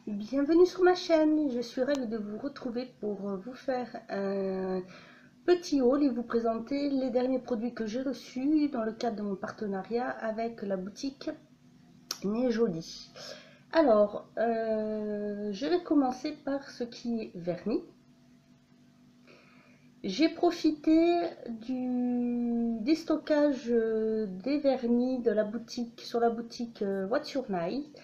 Bienvenue sur ma chaîne, je suis ravie de vous retrouver pour vous faire un petit haul et vous présenter les derniers produits que j'ai reçus dans le cadre de mon partenariat avec la boutique Né Jolie. Alors, je vais commencer par ce qui est vernis. J'ai profité du déstockage des vernis de la boutique sur la boutique What's Your Night.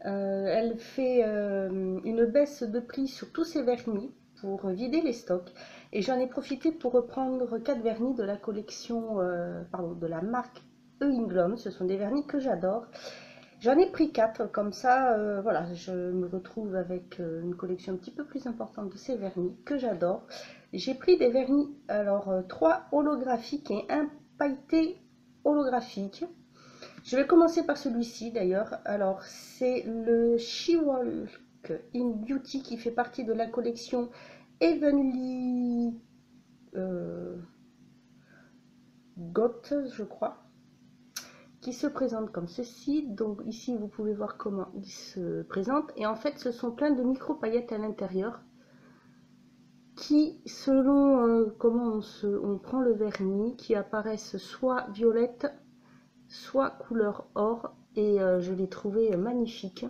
Elle fait une baisse de prix sur tous ses vernis pour vider les stocks. Et j'en ai profité pour reprendre 4 vernis de la collection, de la marque England. Ce sont des vernis que j'adore. J'en ai pris 4, comme ça, voilà, je me retrouve avec une collection un petit peu plus importante de ces vernis que j'adore. J'ai pris des vernis, alors 3 holographiques et un pailleté holographique. Je vais commencer par celui-ci d'ailleurs. Alors, c'est le She-Walk in Beauty qui fait partie de la collection Heavenly Goth, je crois, qui se présente comme ceci. Donc ici, vous pouvez voir comment il se présente. Et en fait, ce sont plein de micro-paillettes à l'intérieur qui, selon comment on prend le vernis, qui apparaissent soit violettes, soit couleur or. Et je l'ai trouvé magnifique.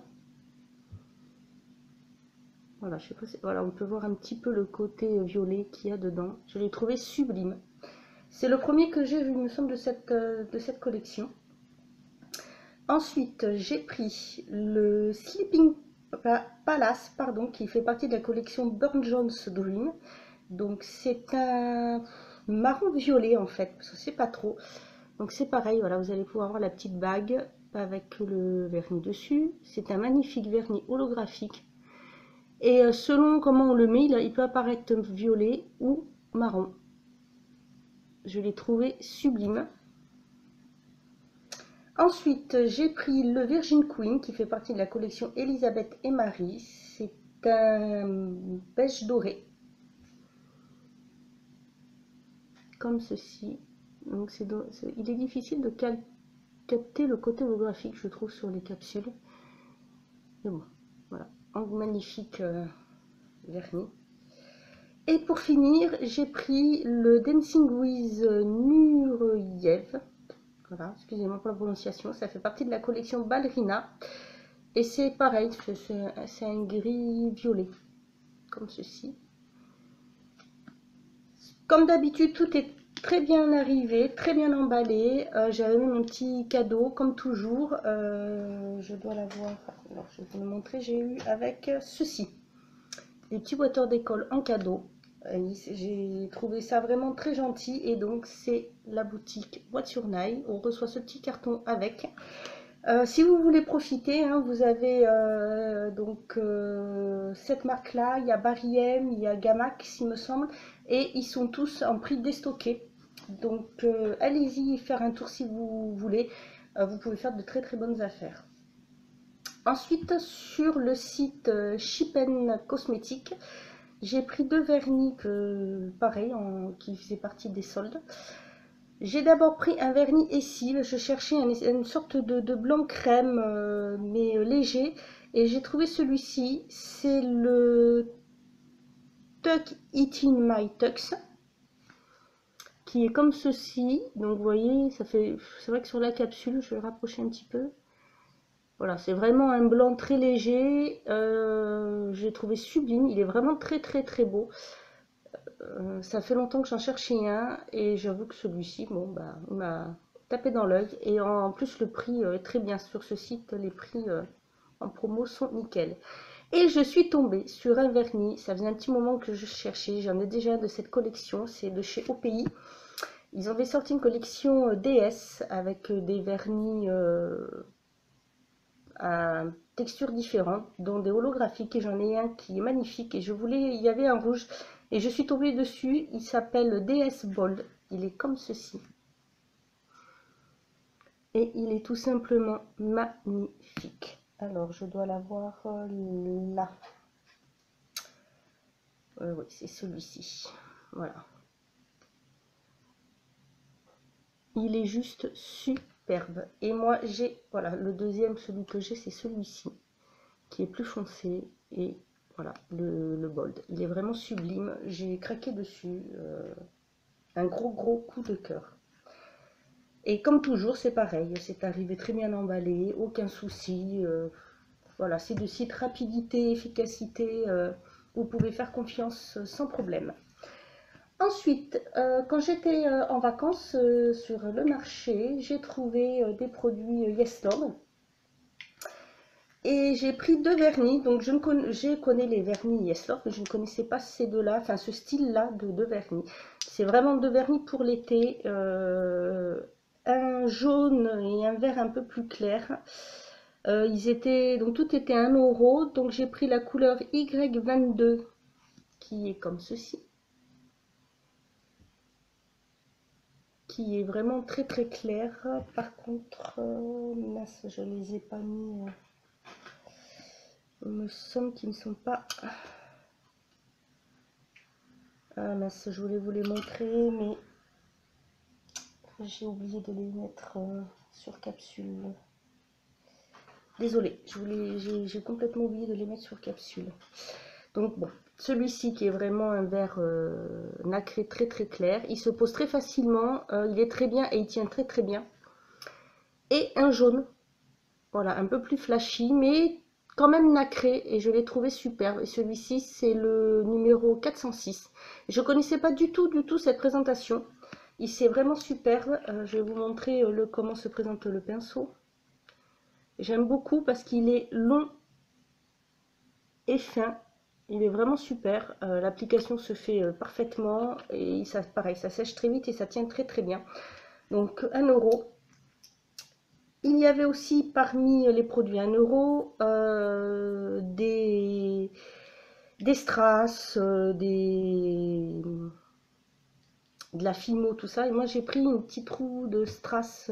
Voilà, je sais pas si, voilà, on peut voir un petit peu le côté violet qu'il y a dedans. Je l'ai trouvé sublime. C'est le premier que j'ai vu, il me semble, de cette collection. Ensuite, j'ai pris le Sleeping Palace, pardon, qui fait partie de la collection Burne Jones Dream. Donc c'est un marron violet en fait, parce que c'est pas trop. Donc c'est pareil, voilà, vous allez pouvoir voir la petite bague avec le vernis dessus. C'est un magnifique vernis holographique. Et selon comment on le met, il peut apparaître violet ou marron. Je l'ai trouvé sublime. Ensuite, j'ai pris le Virgin Queen qui fait partie de la collection Elisabeth et Marie. C'est un beige doré. Comme ceci. Donc il est difficile de capter le côté holographique, je trouve, sur les capsules. Mais bon, voilà. Un magnifique vernis. Et pour finir, j'ai pris le Dancing with Nureyev. Voilà, excusez-moi pour la prononciation. Ça fait partie de la collection Ballerina. Et c'est pareil, c'est un gris violet, comme ceci. Comme d'habitude, tout est très bien arrivé, très bien emballé. J'avais mis mon petit cadeau, comme toujours. Je dois l'avoir. Alors, je vais vous le montrer. J'ai eu avec ceci. Des petits boîteurs d'école en cadeau. J'ai trouvé ça vraiment très gentil et donc c'est la boutique What's Your Night. On reçoit ce petit carton avec. Si vous voulez profiter, hein, vous avez cette marque là, il y a Barry M, il y a Gamax il me semble, et ils sont tous en prix déstocké. Donc allez-y faire un tour si vous voulez, vous pouvez faire de très très bonnes affaires. Ensuite, sur le site Shipen Cosmétiques, j'ai pris 2 vernis pareil, qui faisaient partie des soldes. J'ai d'abord pris un vernis Essil, je cherchais une sorte de blanc crème, mais léger, et j'ai trouvé celui-ci, c'est le Tuck It In My Tux, qui est comme ceci. Donc vous voyez, c'est vrai que sur la capsule, je vais le rapprocher un petit peu. Voilà, c'est vraiment un blanc très léger, j'ai trouvé sublime, il est vraiment très très très beau. Ça fait longtemps que j'en cherchais un et j'avoue que celui-ci, bon, bah, il m'a tapé dans l'œil. Et en plus, le prix est très bien sur ce site. Les prix en promo sont nickel. Et je suis tombée sur un vernis. Ça faisait un petit moment que je cherchais. J'en ai déjà un de cette collection. C'est de chez OPI. Ils avaient sorti une collection DS avec des vernis à textures différentes, dont des holographiques. Et j'en ai un qui est magnifique. Et je voulais, il y avait un rouge. Et je suis tombée dessus, il s'appelle DS Bold, il est comme ceci. Et il est tout simplement magnifique. Alors je dois l'avoir là. Oui, c'est celui-ci. Voilà. Il est juste superbe. Et moi j'ai, voilà, le deuxième, celui que j'ai, c'est celui-ci, qui est plus foncé. Et voilà, le bold. Il est vraiment sublime. J'ai craqué dessus. Un gros coup de cœur. Et comme toujours, c'est pareil. C'est arrivé très bien emballé. Aucun souci. Voilà, c'est de site rapidité, efficacité. Vous pouvez faire confiance sans problème. Ensuite, quand j'étais en vacances sur le marché, j'ai trouvé des produits Yes Love. Et j'ai pris deux vernis, donc je connais les vernis Yes Love, mais je ne connaissais pas ces deux-là, enfin ce style-là de vernis. C'est vraiment deux vernis pour l'été, un jaune et un vert un peu plus clair. Donc tout était 1 €, donc j'ai pris la couleur Y22 qui est comme ceci, qui est vraiment très très clair. Par contre, mince, je les ai pas mis. Il me semble qu'ils ne sont pas. Ah mince, je voulais vous les montrer, mais j'ai oublié de les mettre sur capsule. Désolée, j'ai complètement oublié de les mettre sur capsule. Donc bon, celui-ci qui est vraiment un vert nacré très très clair, il se pose très facilement, il est très bien et il tient très très bien. Et un jaune, voilà, un peu plus flashy, mais quand même nacré, et je l'ai trouvé superbe. Et celui-ci, c'est le numéro 406. Je ne connaissais pas du tout cette présentation. Il c'est vraiment superbe. Je vais vous montrer comment se présente le pinceau. J'aime beaucoup parce qu'il est long et fin. Il est vraiment super. L'application se fait parfaitement et ça, pareil, ça sèche très vite et ça tient très très bien. Donc 1 €. Il y avait aussi parmi les produits 1 € des strass, de la Fimo, tout ça. Et moi j'ai pris une petite roue de strass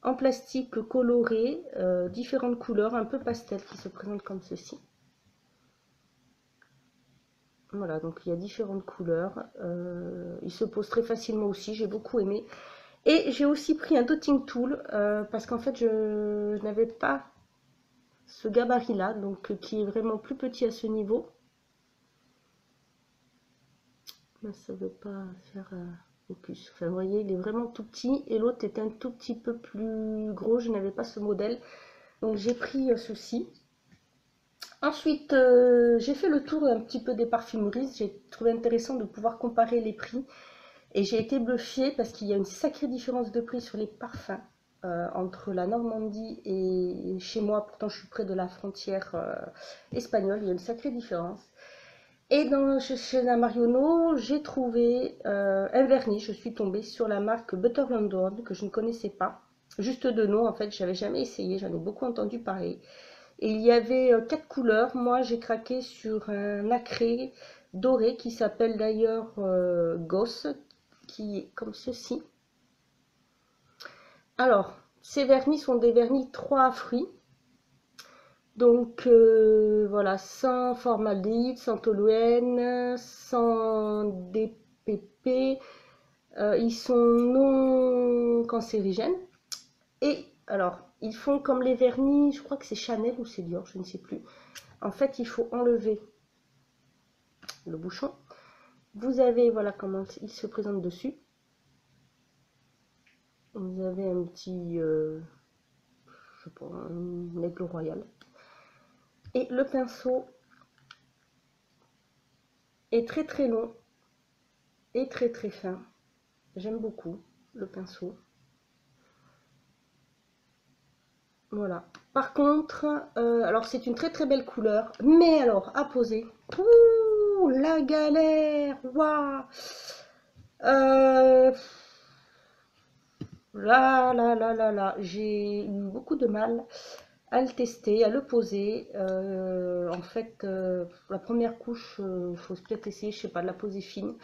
en plastique coloré, différentes couleurs, un peu pastel, qui se présentent comme ceci. Voilà, donc il y a différentes couleurs. Il se pose très facilement aussi, j'ai beaucoup aimé. Et j'ai aussi pris un dotting tool parce qu'en fait je n'avais pas ce gabarit là, donc qui est vraiment plus petit à ce niveau. Mais ça ne veut pas faire focus. Enfin, vous voyez, il est vraiment tout petit et l'autre est un tout petit peu plus gros. Je n'avais pas ce modèle, donc j'ai pris ceci. Ensuite, j'ai fait le tour un petit peu des parfumeries. J'ai trouvé intéressant de pouvoir comparer les prix. Et j'ai été bluffée parce qu'il y a une sacrée différence de prix sur les parfums entre la Normandie et chez moi. Pourtant, je suis près de la frontière espagnole. Il y a une sacrée différence. Et chez la Marionneau, j'ai trouvé un vernis. Je suis tombée sur la marque Butter London que je ne connaissais pas. Juste de nom, en fait, je n'avais jamais essayé. J'en ai beaucoup entendu parler. Et il y avait 4 couleurs. Moi, j'ai craqué sur un nacré doré qui s'appelle d'ailleurs Goss, qui est comme ceci. Alors, ces vernis sont des vernis 3 fruits. Donc voilà, sans formaldéhyde, sans toluène, sans DPP. Ils sont non cancérigènes. Et alors, ils font comme les vernis, je crois que c'est Chanel ou c'est Dior, je ne sais plus. En fait, il faut enlever le bouchon. Vous avez, voilà comment il se présente dessus. Vous avez un petit, je sais pas, un aigle royal. Et le pinceau est très très long et très très fin. J'aime beaucoup le pinceau. Voilà. Par contre, alors c'est une très très belle couleur, mais alors à poser, ouh, la galère, waouh, là, j'ai eu beaucoup de mal à le tester, à le poser. En fait, la première couche, il faut peut-être essayer, je sais pas, de la poser fine.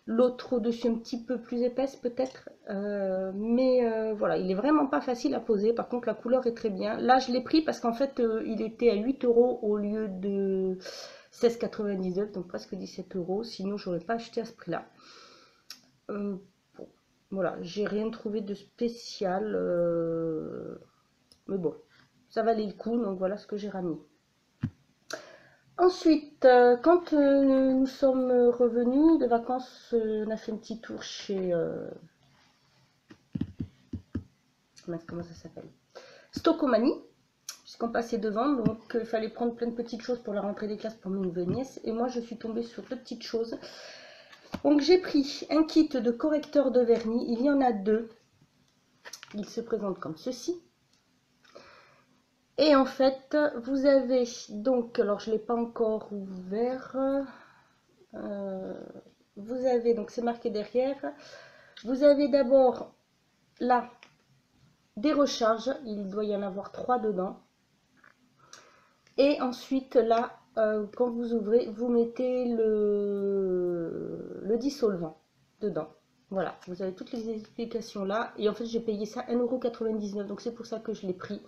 L'autre au-dessus un petit peu plus épaisse peut-être. Mais voilà, il est vraiment pas facile à poser. Par contre, la couleur est très bien. Là, je l'ai pris parce qu'en fait, il était à 8 € au lieu de 16,99, donc presque 17 €. Sinon, j'aurais pas acheté à ce prix-là. Bon, voilà, j'ai rien trouvé de spécial. Mais bon, ça valait le coup, donc voilà ce que j'ai ramené. Ensuite, quand nous sommes revenus de vacances, on a fait un petit tour chez... comment ça s'appelle? Stocomanie, puisqu'on passait devant, donc il fallait prendre plein de petites choses pour la rentrée des classes pour mes nouvelles nièces. Et moi, je suis tombée sur deux petites choses. Donc j'ai pris un kit de correcteur de vernis, il y en a deux. Il se présente comme ceci. Et en fait, vous avez donc, alors je ne l'ai pas encore ouvert, vous avez, donc c'est marqué derrière, vous avez d'abord là des recharges, il doit y en avoir 3 dedans. Et ensuite là, quand vous ouvrez, vous mettez le dissolvant dedans. Voilà, vous avez toutes les explications là. Et en fait, j'ai payé ça 1,99 €, donc c'est pour ça que je l'ai pris.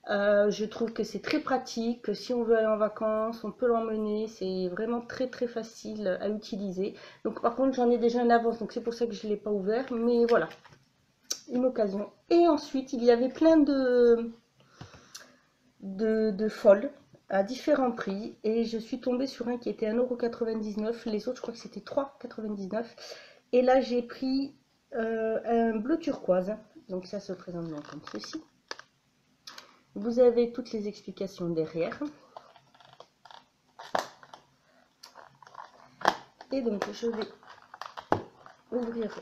Je trouve que c'est très pratique. Si on veut aller en vacances, on peut l'emmener. C'est vraiment très très facile à utiliser. Donc par contre, j'en ai déjà en avance, donc c'est pour ça que je ne l'ai pas ouvert. Mais voilà, une occasion. Et ensuite, il y avait plein de folles à différents prix. Et je suis tombée sur un qui était 1,99 €. Les autres, je crois que c'était 3,99 €. Et là, j'ai pris un bleu turquoise. Donc ça se présente donc comme ceci. Vous avez toutes les explications derrière. Et donc, je vais ouvrir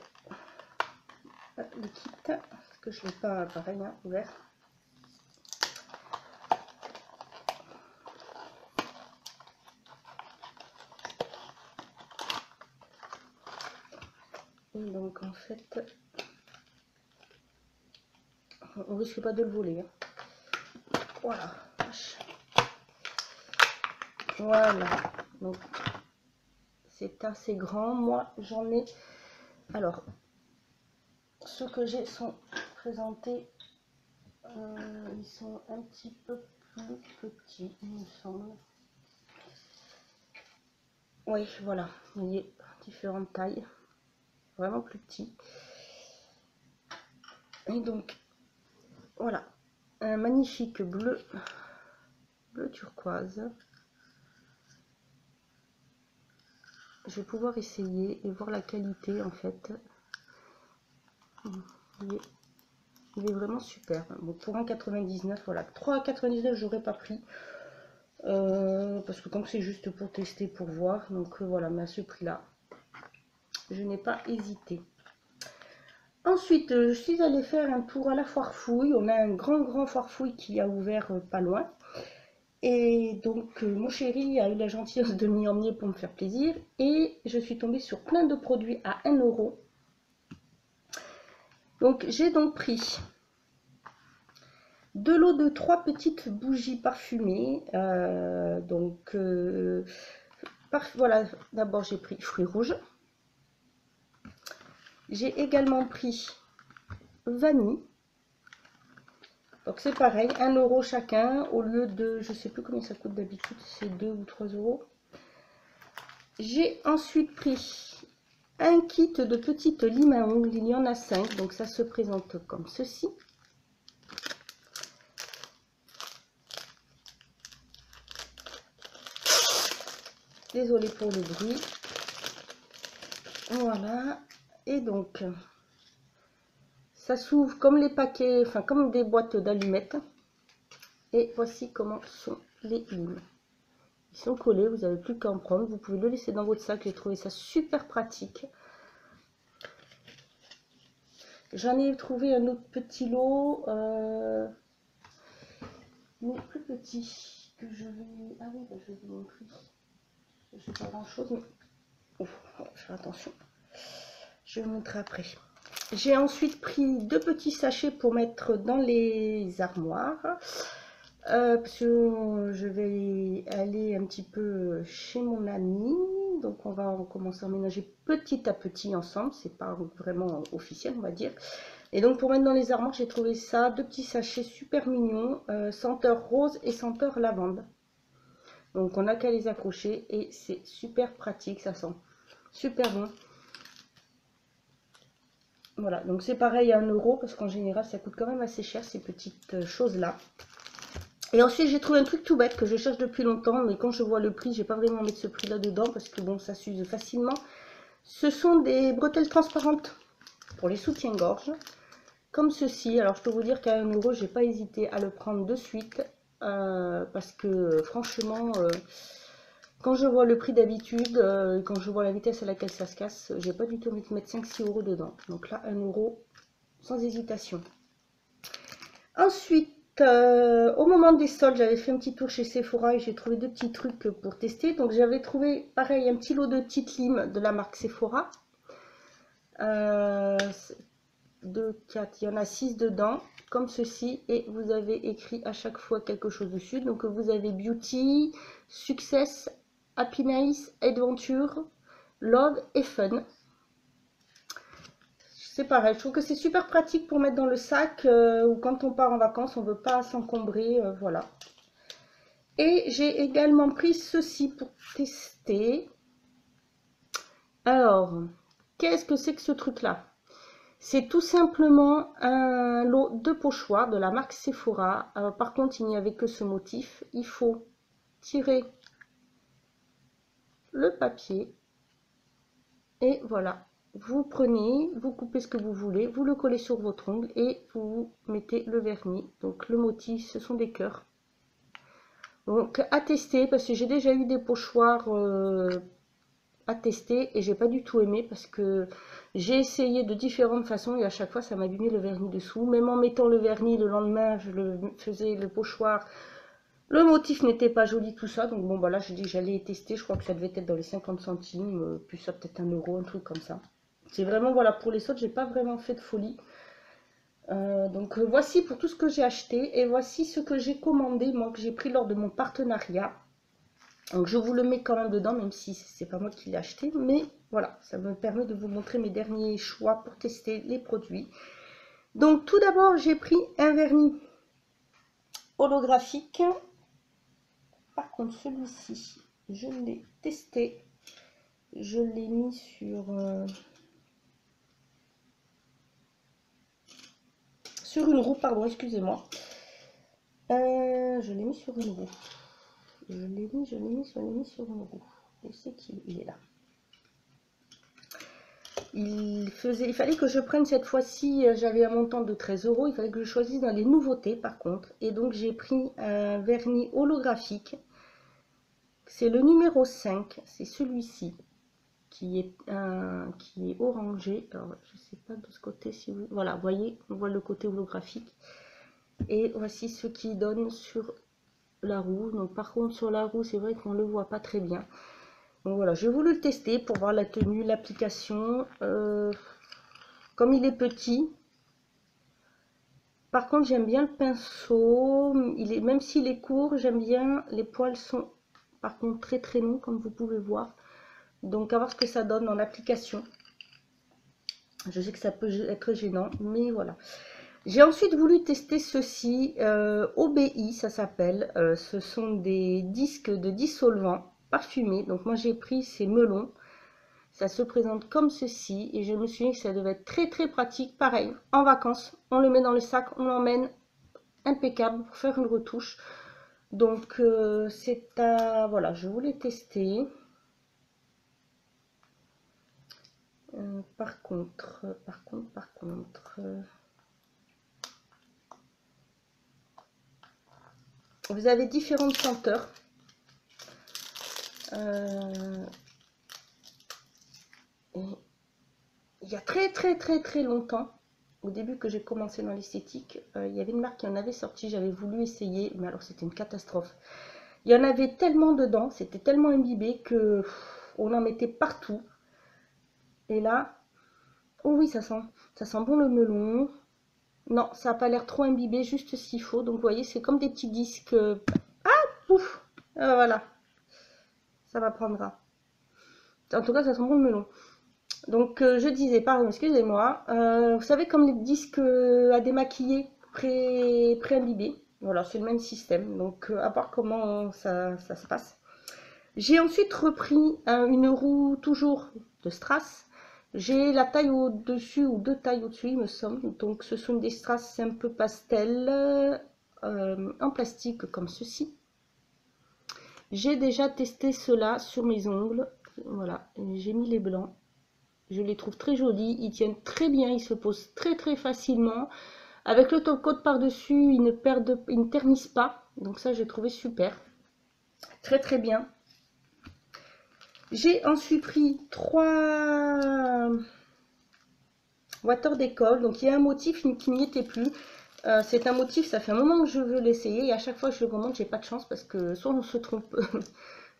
le kit, parce que je ne l'ai pas pareil ouvert. Et donc, en fait, on risque pas de le voler. Hein. Voilà. Voilà. Donc, c'est assez grand. Moi, j'en ai... Alors, ceux que j'ai sont présentés. Ils sont un petit peu plus petits, il me semble. Oui, voilà. Vous voyez, différentes tailles. Vraiment plus petits. Et donc, voilà. Un magnifique bleu turquoise. Je vais pouvoir essayer et voir la qualité en fait. Il est vraiment super. Bon, pour 1,99 €, voilà. 3,99 € j'aurais pas pris. Parce que comme c'est juste pour tester, pour voir. Donc voilà, mais à ce prix-là, je n'ai pas hésité. Ensuite, je suis allée faire un tour à la foire fouille. On a un grand foire fouille qui a ouvert pas loin. Et donc, mon chéri a eu la gentillesse de m'y emmener pour me faire plaisir. Et je suis tombée sur plein de produits à 1 €. Donc, j'ai donc pris de l'eau de 3 petites bougies parfumées. Voilà, d'abord j'ai pris fruits rouges. J'ai également pris vanille. Donc c'est pareil, 1 € chacun au lieu de, je sais plus combien ça coûte d'habitude, c'est 2 ou 3 €. J'ai ensuite pris un kit de petites limes à ongles, il y en a 5, donc ça se présente comme ceci. Désolée pour le bruit. Voilà, et donc ça s'ouvre comme les paquets, enfin comme des boîtes d'allumettes. Et voici comment sont les limes. Ils sont collés, vous n'avez plus qu'à en prendre. Vous pouvez le laisser dans votre sac, j'ai trouvé ça super pratique. J'en ai trouvé un autre petit lot, mais plus petit, que je vais... Ah oui, bah, je vais vous montrer. Je ne sais pas grand chose, mais... Oh, je fais attention. Je vais vous montrer après. J'ai ensuite pris 2 petits sachets pour mettre dans les armoires. Parce que je vais aller un petit peu chez mon ami. Donc on va commencer à emménager petit à petit ensemble. C'est pas vraiment officiel, on va dire. Et donc pour mettre dans les armoires, j'ai trouvé ça, 2 petits sachets super mignons, senteur rose et senteur lavande. Donc on n'a qu'à les accrocher et c'est super pratique, ça sent super bon. Voilà, donc c'est pareil à 1 € parce qu'en général ça coûte quand même assez cher ces petites choses là. Et ensuite, j'ai trouvé un truc tout bête que je cherche depuis longtemps, mais quand je vois le prix, j'ai pas vraiment mettre ce prix là dedans parce que bon, ça s'use facilement. Ce sont des bretelles transparentes pour les soutiens-gorge, comme ceci. Alors, je peux vous dire qu'à 1 euro, j'ai pas hésité à le prendre de suite parce que franchement, quand je vois le prix d'habitude, quand je vois la vitesse à laquelle ça se casse, j'ai pas du tout envie de mettre 5-6 euros dedans. Donc là, 1 euro sans hésitation. Ensuite, au moment des soldes, j'avais fait un petit tour chez Sephora et j'ai trouvé 2 petits trucs pour tester. Donc j'avais trouvé pareil un petit lot de petites limes de la marque Sephora. 2, 4, il y en a 6 dedans, comme ceci, et vous avez écrit à chaque fois quelque chose dessus. Donc vous avez Beauty, Success, Happiness, Adventure, Love et Fun. C'est pareil, je trouve que c'est super pratique pour mettre dans le sac ou quand on part en vacances, on ne veut pas s'encombrer, voilà. Et j'ai également pris ceci pour tester. Alors, qu'est-ce que c'est que ce truc-là? C'est tout simplement un lot de pochoirs de la marque Sephora. Par contre, il n'y avait que ce motif. Il faut tirer le papier et voilà. Vous prenez, vous coupez ce que vous voulez, vous le collez sur votre ongle et vous mettez le vernis. Donc le motif, ce sont des cœurs. Donc à tester parce que j'ai déjà eu des pochoirs à tester et j'ai pas du tout aimé parce que j'ai essayé de différentes façons et à chaque fois ça m'abîmait le vernis dessous. Même en mettant le vernis le lendemain, je le faisais le pochoir. Le motif n'était pas joli, tout ça. Donc bon, voilà, j'ai dit que j'allais tester. Je crois que ça devait être dans les 50 centimes, puis ça peut-être 1 euro, un truc comme ça. C'est vraiment, voilà, pour les soldes, j'ai pas vraiment fait de folie. Donc voici pour tout ce que j'ai acheté et voici ce que j'ai commandé, moi, que j'ai pris lors de mon partenariat. Donc je vous le mets quand même dedans, même si c'est pas moi qui l'ai acheté, mais voilà, ça me permet de vous montrer mes derniers choix pour tester les produits. Donc tout d'abord, j'ai pris un vernis holographique. Par contre, celui-ci, je l'ai testé. Je l'ai mis sur une roue, pardon, excusez-moi. Je l'ai mis sur une roue. Je l'ai mis sur une roue. Où c'est qu'il est là? Il fallait que je prenne cette fois-ci, j'avais un montant de 13 euros, il fallait que je choisisse dans les nouveautés par contre. Et donc j'ai pris un vernis holographique. C'est le numéro 5, c'est celui-ci. Qui est orangé. Alors, je sais pas de ce côté si vous... Voilà, vous voyez, on voit le côté holographique. Et voici ce qui donne sur la roue. Donc, par contre, sur la roue, c'est vrai qu'on ne le voit pas très bien. Donc, voilà, j'ai voulu le tester pour voir la tenue, l'application. Comme il est petit. Par contre, j'aime bien le pinceau. Même s'il est court, j'aime bien. Les poils sont, par contre, très très longs, comme vous pouvez voir. Donc, à voir ce que ça donne dans l'application. Je sais que ça peut être gênant, mais voilà. J'ai ensuite voulu tester ceci, OBI, ça s'appelle. Ce sont des disques de dissolvant parfumés. Donc moi j'ai pris ces melons. Ça se présente comme ceci. Et je me suis dit que ça devait être très très pratique. Pareil, en vacances, on le met dans le sac, on l'emmène. Impeccable pour faire une retouche. Donc c'est à... Voilà, je voulais tester. Par contre, vous avez différentes senteurs. Et il y a très longtemps, au début que j'ai commencé dans l'esthétique, il y avait une marque qui en avait sorti, j'avais voulu essayer, mais alors c'était une catastrophe. Il y en avait tellement dedans, c'était tellement imbibé que on en mettait partout. Et là, oh oui, ça sent bon le melon. Non, ça n'a pas l'air trop imbibé, juste ce qu'il faut. Donc vous voyez, c'est comme des petits disques. Ah, ouf, voilà, ça m'apprendra. En tout cas, ça sent bon le melon. Donc je disais, pardon, excusez-moi, vous savez comme les disques à démaquiller pré-imbibés, voilà, c'est le même système, donc à voir comment ça se passe. J'ai ensuite repris une roue toujours de strass, j'ai la taille au-dessus ou 2 tailles au-dessus il me semble, donc ce sont des strass un peu pastel, en plastique comme ceci. J'ai déjà testé cela sur mes ongles. Voilà, j'ai mis les blancs. Je les trouve très jolis, ils tiennent très bien, ils se posent très très facilement. Avec le top coat par-dessus, ils ne ternissent pas. Donc ça, j'ai trouvé super. Très très bien. J'ai ensuite pris 3 water d'école. Donc il y a un motif qui n'y était plus. C'est un motif, ça fait un moment que je veux l'essayer. Et à chaque fois que je le commande, j'ai pas de chance parce que soit on se trompe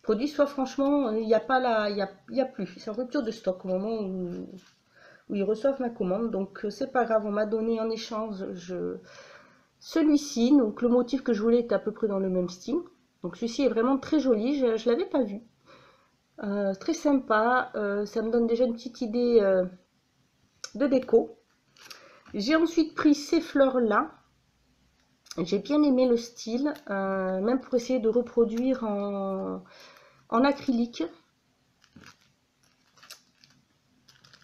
produit, soit franchement, il n'y a pas là, il y a plus. C'est en rupture de stock au moment où ils reçoivent ma commande. Donc c'est pas grave, on m'a donné en échange celui-ci. Donc le motif que je voulais est à peu près dans le même style. Donc celui-ci est vraiment très joli, je ne l'avais pas vu. Très sympa, ça me donne déjà une petite idée de déco. J'ai ensuite pris ces fleurs là. J'ai bien aimé le style, même pour essayer de reproduire en acrylique.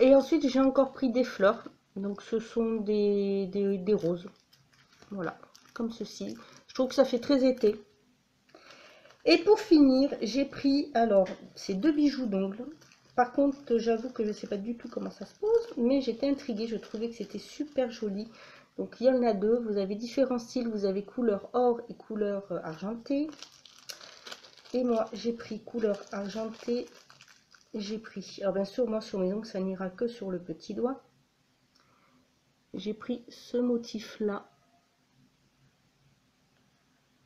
Et ensuite j'ai encore pris des fleurs. Donc ce sont des roses. Voilà, comme ceci. Je trouve que ça fait très été. Et pour finir, j'ai pris alors ces 2 bijoux d'ongles. Par contre, j'avoue que je ne sais pas du tout comment ça se pose, mais j'étais intriguée, je trouvais que c'était super joli. Donc il y en a 2, vous avez différents styles, vous avez couleur or et couleur argentée. Et moi, j'ai pris couleur argentée. J'ai pris, alors bien sûr, moi sur mes ongles, ça n'ira que sur le petit doigt. J'ai pris ce motif-là.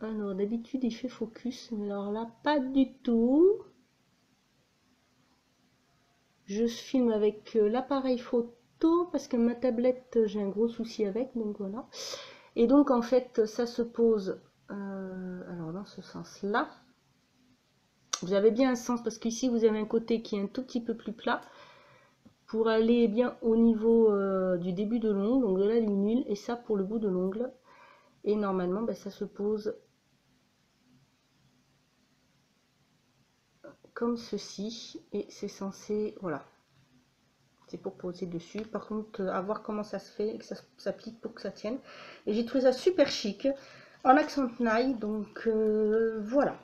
Alors d'habitude, il fait focus, mais alors là, pas du tout. Je filme avec l'appareil photo parce que ma tablette, j'ai un gros souci avec, donc voilà. Et donc en fait, ça se pose alors dans ce sens-là. Vous avez bien un sens parce qu'ici vous avez un côté qui est un tout petit peu plus plat pour aller bien au niveau du début de l'ongle, donc de la lunule, et ça pour le bout de l'ongle. Et normalement, ben, ça se pose comme ceci et c'est censé, voilà, c'est pour poser dessus. Par contre, à voir comment ça se fait et que ça s'applique pour que ça tienne. Et j'ai trouvé ça super chic en accent nail, donc voilà.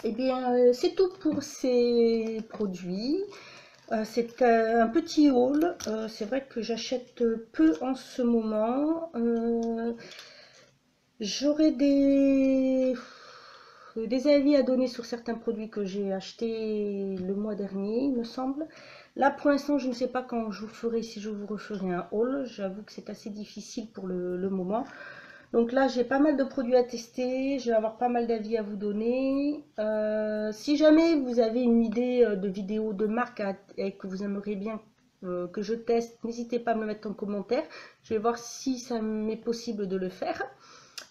Et bien c'est tout pour ces produits. C'est un petit haul. C'est vrai que j'achète peu en ce moment. J'aurais des avis à donner sur certains produits que j'ai achetés le mois dernier, il me semble. Là, pour l'instant, je ne sais pas quand je vous ferai, si je vous referai un haul. J'avoue que c'est assez difficile pour le moment. Donc là, j'ai pas mal de produits à tester. Je vais avoir pas mal d'avis à vous donner. Si jamais vous avez une idée de vidéo de marque et que vous aimeriez bien que je teste, n'hésitez pas à me le mettre en commentaire. Je vais voir si ça m'est possible de le faire.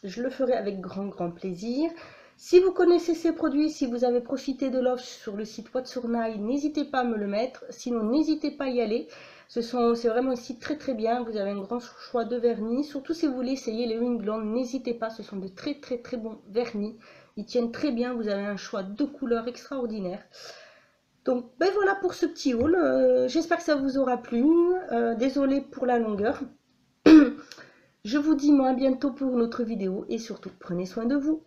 Je le ferai avec grand plaisir. Si vous connaissez ces produits, si vous avez profité de l'offre sur le site What sur Nail, n'hésitez pas à me le mettre. Sinon, n'hésitez pas à y aller. C'est vraiment un site très bien. Vous avez un grand choix de vernis. Surtout si vous voulez essayer les Wing Blonde, n'hésitez pas. Ce sont de très bons vernis. Ils tiennent très bien. Vous avez un choix de couleurs extraordinaire. Donc, ben voilà pour ce petit haul. J'espère que ça vous aura plu. Désolée pour la longueur. Je vous dis moi à bientôt pour une autre vidéo et surtout prenez soin de vous.